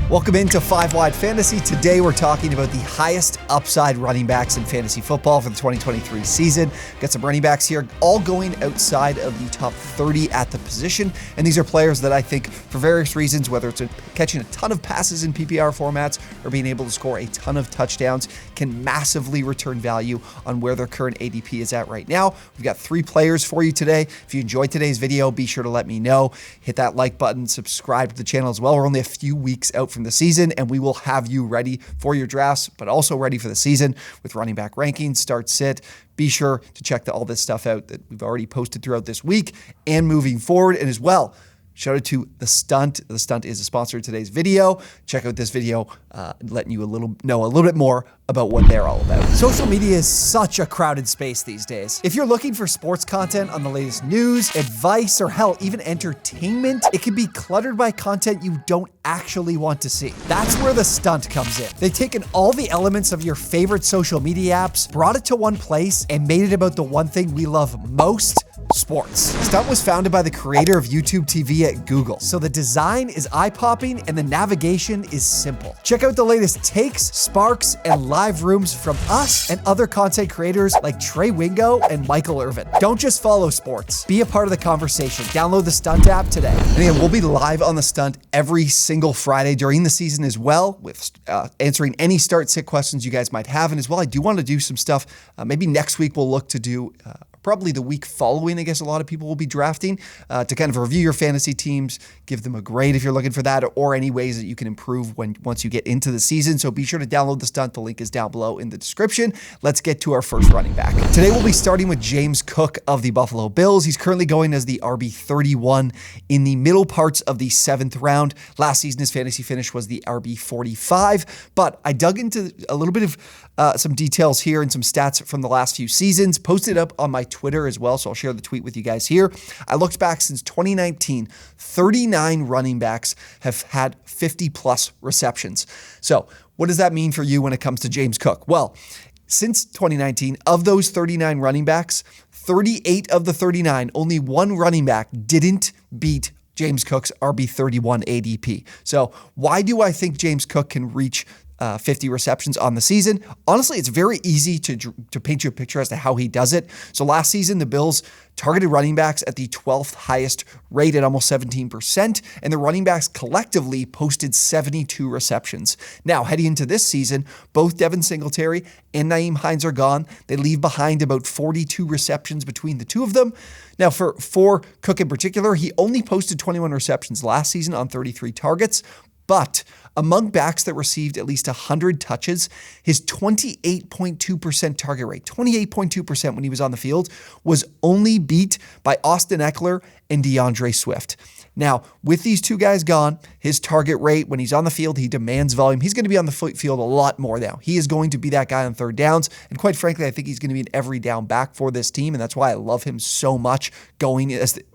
Welcome into 5 Wide Fantasy. Today we're talking about the highest upside running backs in fantasy football for the 2023 season. Got some running backs here, all going outside of the top 30 at the position. And these are players that I think, for various reasons, whether it's catching a ton of passes in PPR formats or being able to score a ton of touchdowns, can massively return value on where their current ADP is at right now. We've got 3 players for you today. If you enjoyed today's video, be sure to let me know. Hit that like button, subscribe to the channel as well. We're only a few weeks out from the season, and we will have you ready for your drafts, but also ready for the season with running back rankings, start, sit. Be sure to check all this stuff out that we've already posted throughout this week and moving forward. And as well, shout out to The Stunt. The Stunt is a sponsor of today's video. Check out this video, letting you know a little bit more about what they're all about. Social media is such a crowded space these days. If you're looking for sports content on the latest news, advice, or hell, even entertainment, it can be cluttered by content you don't actually want to see. That's where The Stunt comes in. They've taken all the elements of your favorite social media apps, brought it to one place, and made it about the one thing we love most: sports. Stunt was founded by the creator of YouTube TV at Google. So the design is eye-popping and the navigation is simple. Check out the latest takes, sparks, and live rooms from us and other content creators like Trey Wingo and Michael Irvin. Don't just follow sports. Be a part of the conversation. Download the Stunt app today. And again, we'll be live on the Stunt every single Friday during the season as well, with answering any start-sit questions you guys might have. And as well, I do want to do some stuff. Maybe next week we'll look to do probably the week following, I guess a lot of people will be drafting, to kind of review your fantasy teams, give them a grade if you're looking for that, or any ways that you can improve once you get into the season. So be sure to download the Stunt. The link is down below in the description. Let's get to our first running back. Today we'll be starting with James Cook of the Buffalo Bills. He's currently going as the RB31 in the middle parts of the 7th round. Last season his fantasy finish was the RB45, but I dug into a little bit of some details here and some stats from the last few seasons, posted up on my Twitter as well, so I'll share the tweet with you guys here. I looked back since 2019, 39 running backs have had 50 plus receptions. So what does that mean for you when it comes to James Cook? Well, since 2019, of those 39 running backs, 38 of the 39, only one running back didn't beat James Cook's RB31 ADP. So why do I think James Cook can reach 50 receptions on the season? Honestly, it's very easy to paint you a picture as to how he does it. So last season, the Bills targeted running backs at the 12th highest rate at almost 17%, and the running backs collectively posted 72 receptions. Now, heading into this season, both Devin Singletary and Nyheim Hines are gone. They leave behind about 42 receptions between the two of them. Now, for Cook in particular, he only posted 21 receptions last season on 33 targets, but among backs that received at least 100 touches, his 28.2% target rate, 28.2% when he was on the field, was only beat by Austin Eckler and DeAndre Swift. Now, with these two guys gone, his target rate, when he's on the field, he demands volume. He's going to be on the field a lot more now. He is going to be that guy on third downs. And quite frankly, I think he's going to be an every down back for this team. And that's why I love him so much going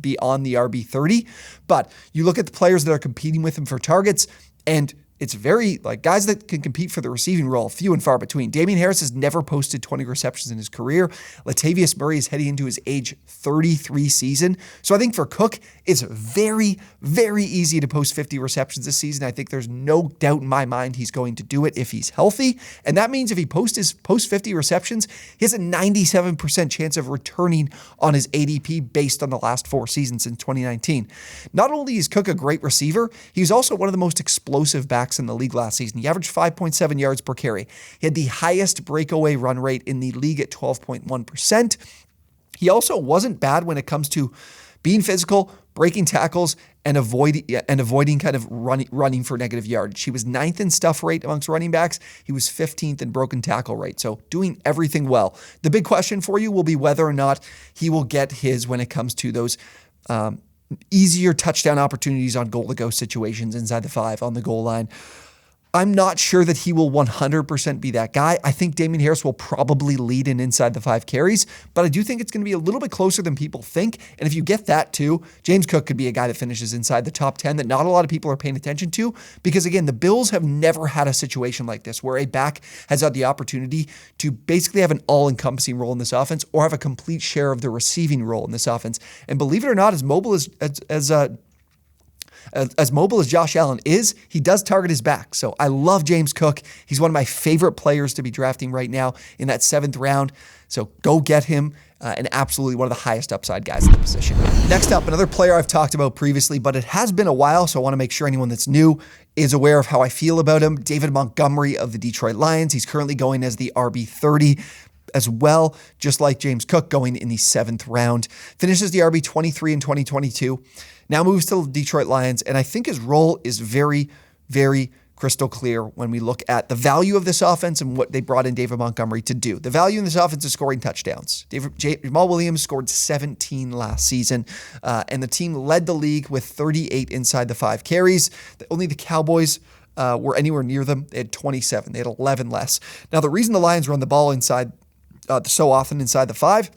beyond the RB30. But you look at the players that are competing with him for targets, and it's very, guys that can compete for the receiving role, few and far between. Damian Harris has never posted 20 receptions in his career. Latavius Murray is heading into his age 33 season. So I think for Cook, it's very, very easy to post 50 receptions this season. I think there's no doubt in my mind he's going to do it if he's healthy. And that means if he posts 50 receptions, he has a 97% chance of returning on his ADP based on the last 4 seasons in 2019. Not only is Cook a great receiver, he's also one of the most explosive backs in the league last season. He averaged 5.7 yards per carry. He had the highest breakaway run rate in the league at 12.1%. He also wasn't bad when it comes to being physical, breaking tackles, and avoiding kind of running for negative yardage. He was 9th in stuff rate amongst running backs. He was 15th in broken tackle rate. So doing everything well. The big question for you will be whether or not he will get his when it comes to those easier touchdown opportunities on goal-to-go situations inside the 5 on the goal line. I'm not sure that he will 100% be that guy. I think Damian Harris will probably lead in inside the 5 carries, but I do think it's going to be a little bit closer than people think. And if you get that too, James Cook could be a guy that finishes inside the top 10 that not a lot of people are paying attention to, because again, the Bills have never had a situation like this where a back has had the opportunity to basically have an all-encompassing role in this offense or have a complete share of the receiving role in this offense. And believe it or not, as mobile as As mobile as Josh Allen is, he does target his back. So I love James Cook. He's one of my favorite players to be drafting right now in that 7th round. So go get him. And absolutely one of the highest upside guys in the position. Next up, another player I've talked about previously, but it has been a while, so I want to make sure anyone that's new is aware of how I feel about him. David Montgomery of the Detroit Lions. He's currently going as the RB30 as well, just like James Cook, going in the 7th round. Finishes the RB23 in 2022. Now moves to the Detroit Lions, and I think his role is very, very crystal clear when we look at the value of this offense and what they brought in David Montgomery to do. The value in this offense is scoring touchdowns. Jamal Williams scored 17 last season, and the team led the league with 38 inside the 5 carries. Only the Cowboys were anywhere near them. They had 27. They had 11 less. Now, the reason the Lions run the ball inside so often inside the 5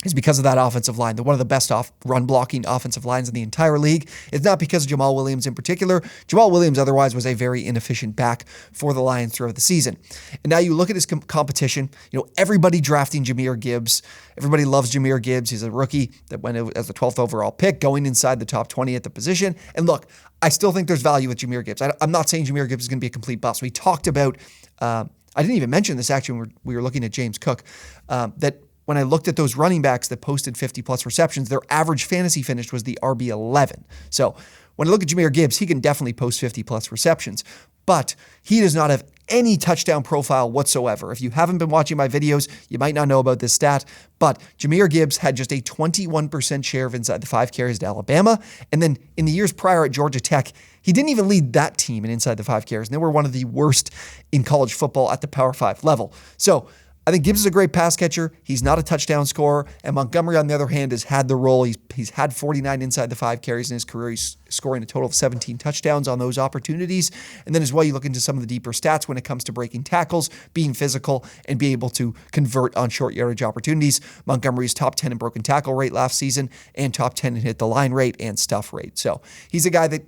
is because of that offensive line. They're one of the best run-blocking offensive lines in the entire league. It's not because of Jamal Williams in particular. Jamal Williams otherwise was a very inefficient back for the Lions throughout the season. And now you look at his competition. Everybody drafting Jahmyr Gibbs. Everybody loves Jahmyr Gibbs. He's a rookie that went as the 12th overall pick, going inside the top 20 at the position. And look, I still think there's value with Jahmyr Gibbs. I'm not saying Jahmyr Gibbs is going to be a complete bust. We talked about, I didn't even mention this actually when we were looking at James Cook, that when I looked at those running backs that posted 50-plus receptions, their average fantasy finish was the RB11. So when I look at Jahmyr Gibbs, he can definitely post 50-plus receptions, but he does not have any touchdown profile whatsoever. If you haven't been watching my videos, you might not know about this stat, but Jahmyr Gibbs had just a 21% share of inside the 5 carries at Alabama, and then in the years prior at Georgia Tech, he didn't even lead that team in inside the 5 carries, and they were one of the worst in college football at the Power 5 level. So I think Gibbs is a great pass catcher. He's not a touchdown scorer. And Montgomery, on the other hand, has had the role. He's had 49 inside the 5 carries in his career. He's scoring a total of 17 touchdowns on those opportunities. And then as well, you look into some of the deeper stats when it comes to breaking tackles, being physical, and being able to convert on short yardage opportunities. Montgomery's top 10 in broken tackle rate last season and top 10 in hit the line rate and stuff rate. So he's a guy that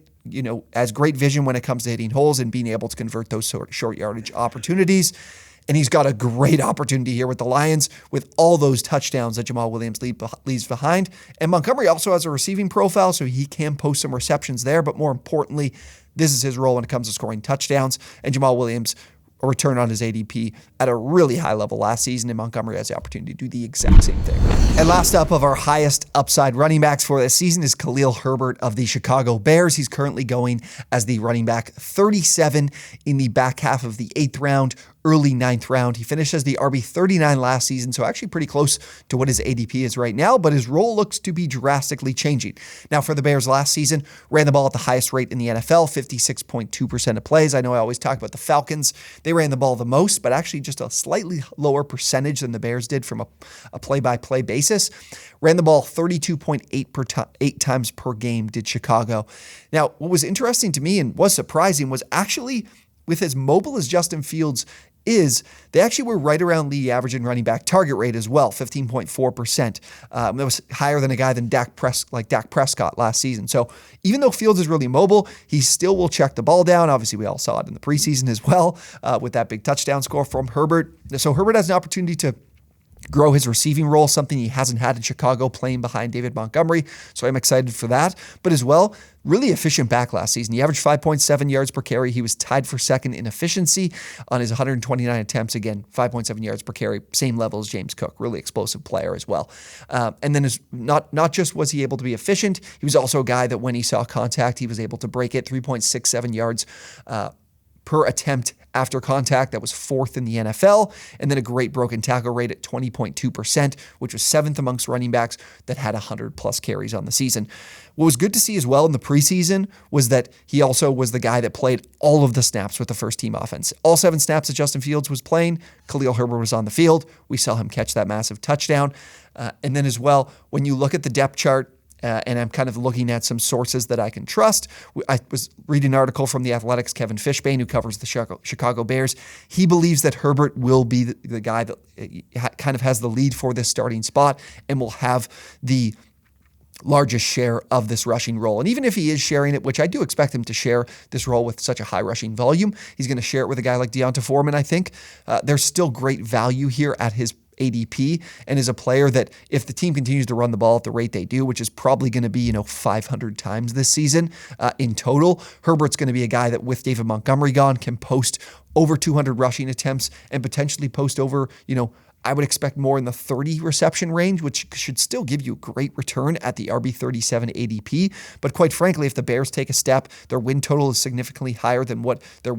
has great vision when it comes to hitting holes and being able to convert those short yardage opportunities. And he's got a great opportunity here with the Lions with all those touchdowns that Jamal Williams leaves behind. And Montgomery also has a receiving profile, so he can post some receptions there. But more importantly, this is his role when it comes to scoring touchdowns. And Jamal Williams a return on his ADP at a really high level last season, and Montgomery has the opportunity to do the exact same thing. And last up of our highest upside running backs for this season is Khalil Herbert of the Chicago Bears. He's currently going as the running back 37 in the back half of the 8th round, early 9th round. He finished as the RB 39 last season, so actually pretty close to what his ADP is right now, but his role looks to be drastically changing. Now, for the Bears last season, ran the ball at the highest rate in the NFL, 56.2% of plays. I know I always talk about the Falcons. They ran the ball the most, but actually just a slightly lower percentage than the Bears did from a play-by-play basis. Ran the ball 32.8 times per game did Chicago. Now, what was interesting to me and was surprising was actually with as mobile as Justin Fields is, they actually were right around league average in running back target rate as well, 15.4%. That was higher than a guy than Dak Prescott last season. So even though Fields is really mobile, he still will check the ball down. Obviously, we all saw it in the preseason as well with that big touchdown score from Herbert. So Herbert has an opportunity to grow his receiving role, something he hasn't had in Chicago, playing behind David Montgomery. So I'm excited for that. But as well, really efficient back last season. He averaged 5.7 yards per carry. He was tied for second in efficiency on his 129 attempts. Again, 5.7 yards per carry, same level as James Cook. Really explosive player as well. And then not just was he able to be efficient, he was also a guy that when he saw contact, he was able to break it, 3.67 yards per attempt after contact. That was 4th in the NFL. And then a great broken tackle rate at 20.2%, which was 7th amongst running backs that had 100-plus carries on the season. What was good to see as well in the preseason was that he also was the guy that played all of the snaps with the first-team offense. All 7 snaps that Justin Fields was playing, Khalil Herbert was on the field. We saw him catch that massive touchdown. And then as well, when you look at the depth chart, and I'm kind of looking at some sources that I can trust. I was reading an article from The Athletic's Kevin Fishbane, who covers the Chicago Bears. He believes that Herbert will be the guy that kind of has the lead for this starting spot and will have the largest share of this rushing role. And even if he is sharing it, which I do expect him to share this role with such a high rushing volume, he's going to share it with a guy like Deonta Foreman, I think. There's still great value here at his ADP and is a player that if the team continues to run the ball at the rate they do, which is probably going to be, 500 times this season in total, Herbert's going to be a guy that with David Montgomery gone can post over 200 rushing attempts and potentially post over, I would expect more in the 30 reception range, which should still give you a great return at the RB37 ADP. But quite frankly, if the Bears take a step, their win total is significantly higher than what the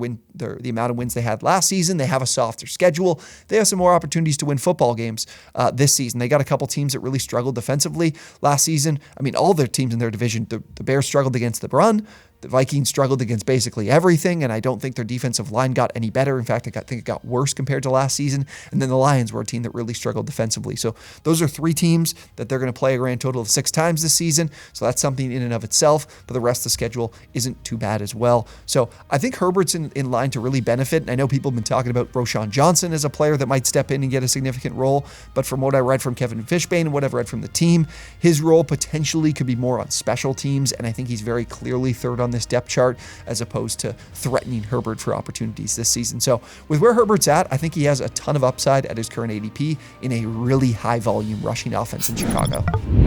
amount of wins they had last season. They have a softer schedule. They have some more opportunities to win football games this season. They got a couple teams that really struggled defensively last season. I mean, all their teams in their division, the Bears struggled against the run. The Vikings struggled against basically everything, and I don't think their defensive line got any better. In fact, I think it got worse compared to last season. And then the Lions were a team that really struggled defensively. So those are 3 teams that they're going to play a grand total of 6 times this season. So that's something in and of itself, but the rest of the schedule isn't too bad as well. So I think Herbert's in line to really benefit. And I know people have been talking about Roschon Johnson as a player that might step in and get a significant role. But from what I read from Kevin Fishbane and what I've read from the team, his role potentially could be more on special teams. And I think he's very clearly third on this depth chart as opposed to threatening Herbert for opportunities this season. So with where Herbert's at, I think he has a ton of upside at his current ADP in a really high volume rushing offense in Chicago.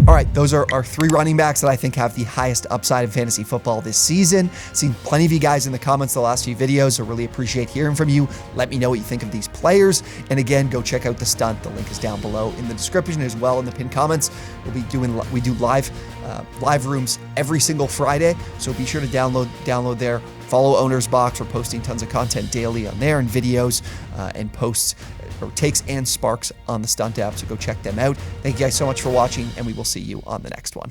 All right, those are our 3 running backs that I think have the highest upside in fantasy football this season. Seen plenty of you guys in the comments the last few videos, so really appreciate hearing from you. Let me know what you think of these players. And again, go check out the stunt. The link is down below in the description as well in the pinned comments. We do live rooms every single Friday, so be sure to download there. Follow OwnersBox. We're posting tons of content daily on there and videos and posts or takes and sparks on the Stunt app, so go check them out. Thank you guys so much for watching, and we will see you on the next one.